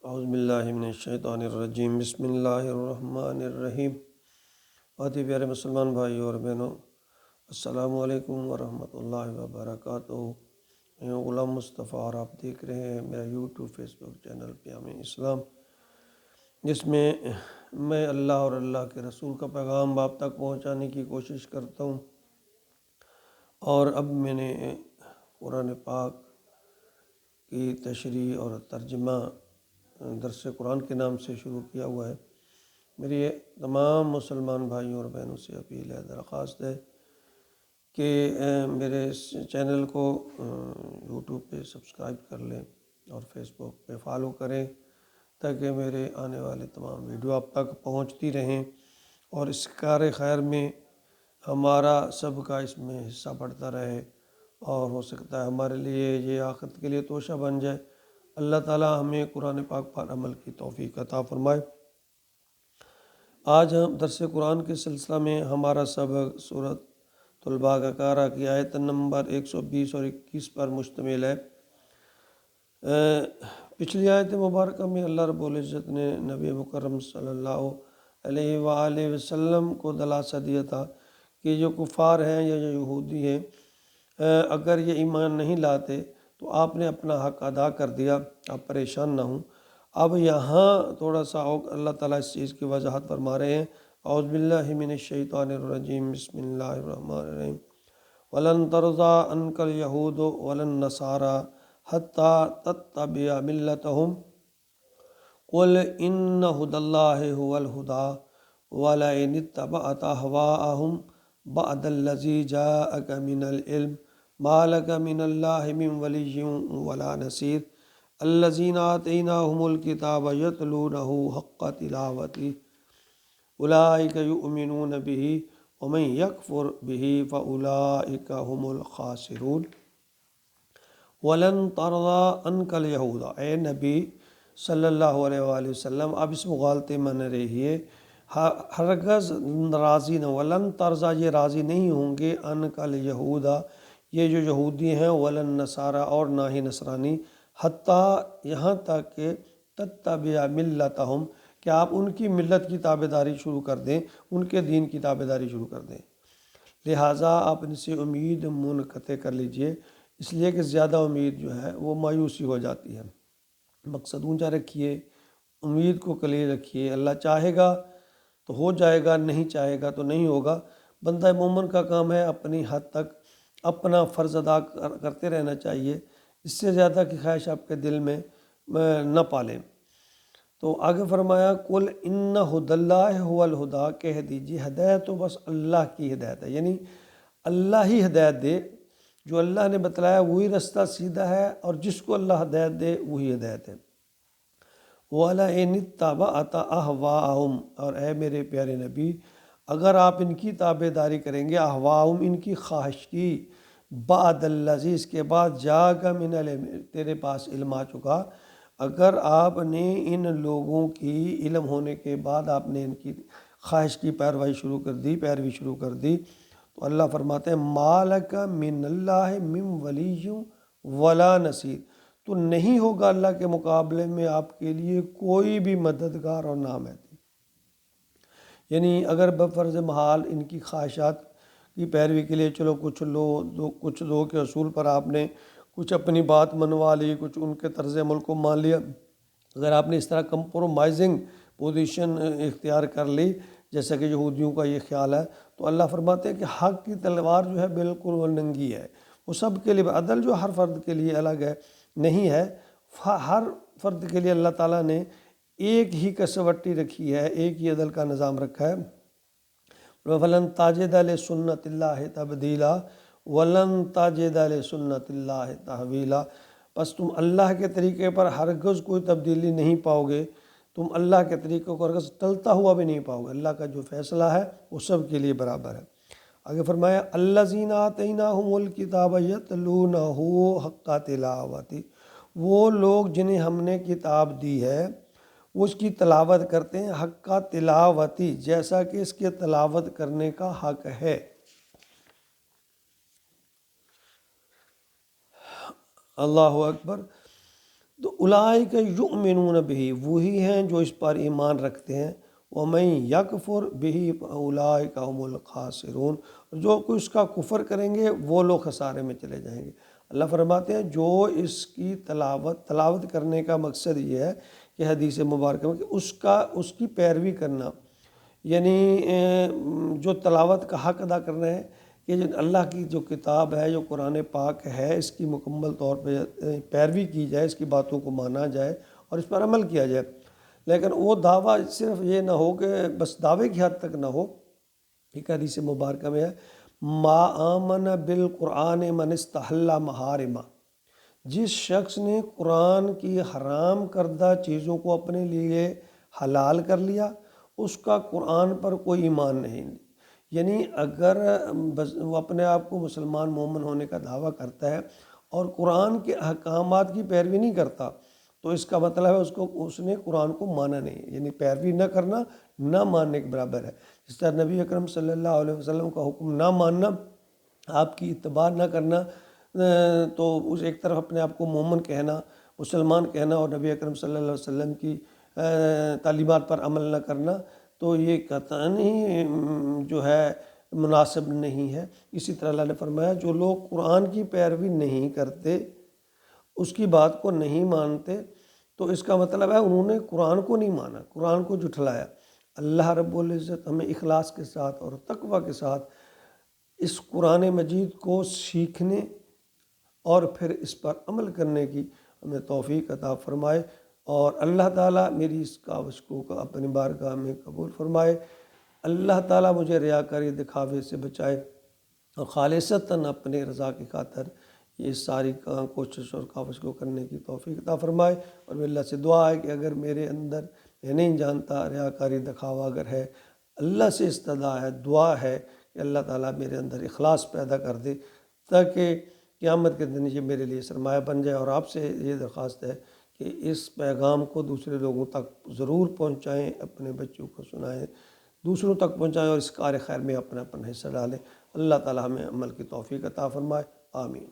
اعوذ باللہ من الشیطان الرجیم، بسم اللہ الرحمن الرحیم۔ بہت ہی پیارے مسلمان بھائی اور بہنوں، السلام علیکم ورحمۃ اللہ وبرکاتہ۔ میں غلام مصطفیٰ اور آپ دیکھ رہے ہیں میرا یوٹیوب فیس بک چینل پیام اسلام، جس میں میں اللہ اور اللہ کے رسول کا پیغام آپ تک پہنچانے کی کوشش کرتا ہوں۔ اور اب میں نے قرآن پاک کی تشریح اور ترجمہ درس قرآن کے نام سے شروع کیا ہوا ہے۔ میری تمام مسلمان بھائیوں اور بہنوں سے اپیل ہے، درخواست ہے کہ میرے اس چینل کو یوٹیوب پہ سبسکرائب کر لیں اور فیس بک پہ فالو کریں، تاکہ میرے آنے والے تمام ویڈیو آپ تک پہنچتی رہیں اور اس کار خیر میں ہمارا سب کا اس میں حصہ بڑھتا رہے، اور ہو سکتا ہے ہمارے لیے یہ آخرت کے لیے توشہ بن جائے۔ اللہ تعالی ہمیں قرآن پاک پر عمل کی توفیق عطا فرمائے۔ آج ہم درس قرآن کے سلسلہ میں ہمارا سبق سورۃ البقرہ کی آیت نمبر 120 اور 21 پر مشتمل ہے۔ پچھلی آیت مبارکہ میں اللہ رب العزت نے نبی مکرم صلی اللہ علیہ وآلہ وسلم کو دلاسا دیا تھا کہ جو کفار ہیں یا جو یہودی ہیں، اگر یہ ایمان نہیں لاتے تو آپ نے اپنا حق ادا کر دیا، آپ پریشان نہ ہوں۔ اب یہاں تھوڑا سا اللہ تعالیٰ اس چیز کی وضاحت فرما رہے ہیں۔ اعوذ باللہ من الشیطان الرجیم، بسم اللہ الرحمن الرحیم۔ وَلَن تَرْضَىٰ عَنْكَ الْيَهُودُ وَلَا النَّصَارَىٰ حَتَّىٰ تَتَّبِعَ مِلَّتَهُمْ قُلْ إِنَّ هُدَى اللَّهِ هُوَ الْهُدَىٰ وَلَئِنِ اتَّبَعْتَ أَهْوَاءَهُمْ بَعْدَ الَّذِي جَاءَكَ مِنَ الْعِلْمِ مَا لَكَ مِنَ اللَّهِ مِنْ وَلِيٍّ وَلَا نَصِيرٍ الَّذِينَ آتَيْنَاهُمُ الْكِتَابَ يَتْلُونَهُ حَقَّ تِلَاوَتِهِ أُولَٰئِكَ يُؤْمِنُونَ بِهِ وَمَن يَكْفُرْ بِهِ فَأُولَٰئِكَ هُمُ الْخَاسِرُونَ۔ وَلَن تَرْضَىٰ عَنْكَ الْيَهُودُ، اے نبی صلی اللہ علیہ وآلہ وسلم، اب اس مغالطے میں نہ رہیے، ہرگز راضی نہ، ولن ترضیٰ یہ راضی نہیں ہوں گے، عنک اليہود یہ جو یہودی ہیں، ولن نصارہ اور نہ ہی نصرانی، حتیٰ یہاں تک کہ تتبع ملتہم کہ آپ ان کی ملت کی تابعداری شروع کر دیں، ان کے دین کی تابعداری شروع کر دیں۔ لہٰذا آپ ان سے امید منقطع کر لیجئے، اس لیے کہ زیادہ امید جو ہے وہ مایوسی ہو جاتی ہے۔ مقصد اونچا رکھیے، امید کو کلیل رکھیے، اللہ چاہے گا تو ہو جائے گا، نہیں چاہے گا تو نہیں ہوگا۔ بندہ مومن کا کام ہے اپنی حد تک اپنا فرض ادا کرتے رہنا چاہیے، اس سے زیادہ کی خواہش آپ کے دل میں نہ پالیں۔ تو آگے فرمایا قُلْ إِنَّ هُدَى اللَّهِ هُوَ الْهُدَىٰ، کہہ دیجیے ہدایت تو بس اللہ کی ہدایت ہے، یعنی اللہ ہی ہدایت دے، جو اللہ نے بتلایا وہی رستہ سیدھا ہے، اور جس کو اللہ ہدایت دے وہی ہدایت ہے۔ وَلَئِنِ اتَّبَعْتَ أَهْوَاءَهُمْ، اور اے میرے پیارے نبی اگر آپ ان کی تابعداری کریں گے، احواہم ان کی خواہش کی، بعد الذی اس کے بعد جاءک من العلم تیرے پاس علم آ چکا، اگر آپ نے ان لوگوں کی علم ہونے کے بعد آپ نے ان کی خواہش کی پیروی شروع کر دی تو اللہ فرماتے ہیں ما لک من اللہ من ولی ولا نصیر، تو نہیں ہوگا اللہ کے مقابلے میں آپ کے لیے کوئی بھی مددگار اور نامید۔ یعنی اگر بفرض محال ان کی خواہشات کی پیروی کے لیے چلو کچھ دو کے اصول پر آپ نے کچھ اپنی بات منوا لی، کچھ ان کے طرز عمل کو مان لیا، اگر آپ نے اس طرح کمپرومائزنگ پوزیشن اختیار کر لی جیسا کہ یہودیوں کا یہ خیال ہے، تو اللہ فرماتے ہیں کہ حق کی تلوار جو ہے بالکل وہ ننگی ہے، وہ سب کے لیے، عدل جو ہر فرد کے لیے الگ ہے نہیں ہے، ہر فرد کے لیے اللہ تعالیٰ نے ایک ہی کسوٹی رکھی ہے، ایک ہی عدل کا نظام رکھا ہے۔ وَلَن تَجِدَ لِسُنَّتِ اللَّهِ تَبْدِيلًا وَلَن تَجِدَ لِسُنَّتِ اللَّهِ تَحْوِيلًا، بس تم اللہ کے طریقے پر ہرگز کوئی تبدیلی نہیں پاؤ گے، تم اللہ کے طریقے کو ہرگز ٹلتا ہوا بھی نہیں پاؤ گے، اللہ کا جو فیصلہ ہے وہ سب کے لیے برابر ہے۔ آگے فرمایا الذین آتیناہم الکتاب یتلونہ حق تلاوتہ، وہ لوگ جنہیں ہم نے کتاب دی ہے وہ اس کی تلاوت کرتے ہیں، حق کا تلاوتی جیسا کہ اس کے تلاوت کرنے کا حق ہے۔ اللہ اکبر۔ تو اولئک یؤمنون بہ، وہی ہیں جو اس پر ایمان رکھتے ہیں، ومن یکفر بہ فاولئک هم الخاسرون، جو کوئی اس کا کفر کریں گے وہ لوگ خسارے میں چلے جائیں گے۔ اللہ فرماتے ہیں جو اس کی تلاوت کرنے کا مقصد یہ ہے کہ حدیث مبارکہ میں کہ اس کی پیروی کرنا، یعنی جو تلاوت کا حق ادا کرنا ہے کہ اللہ کی جو کتاب ہے، جو قرآن پاک ہے، اس کی مکمل طور پہ پیروی کی جائے، اس کی باتوں کو مانا جائے اور اس پر عمل کیا جائے۔ لیکن وہ دعویٰ صرف یہ نہ ہو کہ بس دعوے کی حد تک نہ ہو۔ ایک حدیث مبارکہ میں ہے ما آمن بالقرآن من استحل محارمہ، جس شخص نے قرآن کی حرام کردہ چیزوں کو اپنے لیے حلال کر لیا، اس کا قرآن پر کوئی ایمان نہیں۔ یعنی اگر وہ اپنے آپ کو مسلمان مومن ہونے کا دعویٰ کرتا ہے اور قرآن کے احکامات کی پیروی نہیں کرتا تو اس کا مطلب ہے اس نے قرآن کو مانا نہیں، یعنی پیروی نہ کرنا نہ ماننے کے برابر ہے۔ جس طرح نبی اکرم صلی اللہ علیہ وسلم کا حکم نہ ماننا، آپ کی اتباع نہ کرنا، تو اس ایک طرف اپنے آپ کو مومن کہنا، مسلمان کہنا، اور نبی اکرم صلی اللہ علیہ وسلم کی تعلیمات پر عمل نہ کرنا، تو یہ قطعاً ہی جو ہے مناسب نہیں ہے۔ اسی طرح اللہ نے فرمایا جو لوگ قرآن کی پیروی نہیں کرتے، اس کی بات کو نہیں مانتے، تو اس کا مطلب ہے انہوں نے قرآن کو نہیں مانا، قرآن کو جھٹلایا۔ اللہ رب العزت ہمیں اخلاص کے ساتھ اور تقوی کے ساتھ اس قرآن مجید کو سیکھنے اور پھر اس پر عمل کرنے کی ہمیں توفیق عطا فرمائے، اور اللہ تعالیٰ میری اس کاوش کو اپنی بارگاہ میں قبول فرمائے۔ اللہ تعالیٰ مجھے ریاکاری دکھاوے سے بچائے اور خالصتاً اپنے رضا کی خاطر یہ ساری کوشش اور کاوش کو کرنے کی توفیق عطا فرمائے۔ اور میں اللہ سے دعا ہے کہ اگر میرے اندر میں نہیں جانتا ریاکاری دکھاوا اگر ہے، اللہ سے استدعا ہے، دعا ہے کہ اللہ تعالیٰ میرے اندر اخلاص پیدا کر دے تاکہ قیامت کے دن یہ میرے لیے سرمایہ بن جائے۔ اور آپ سے یہ درخواست ہے کہ اس پیغام کو دوسرے لوگوں تک ضرور پہنچائیں، اپنے بچوں کو سنائیں، دوسروں تک پہنچائیں اور اس کار خیر میں اپنا حصہ ڈالیں۔ اللہ تعالیٰ ہمیں عمل کی توفیق عطا فرمائے، آمین۔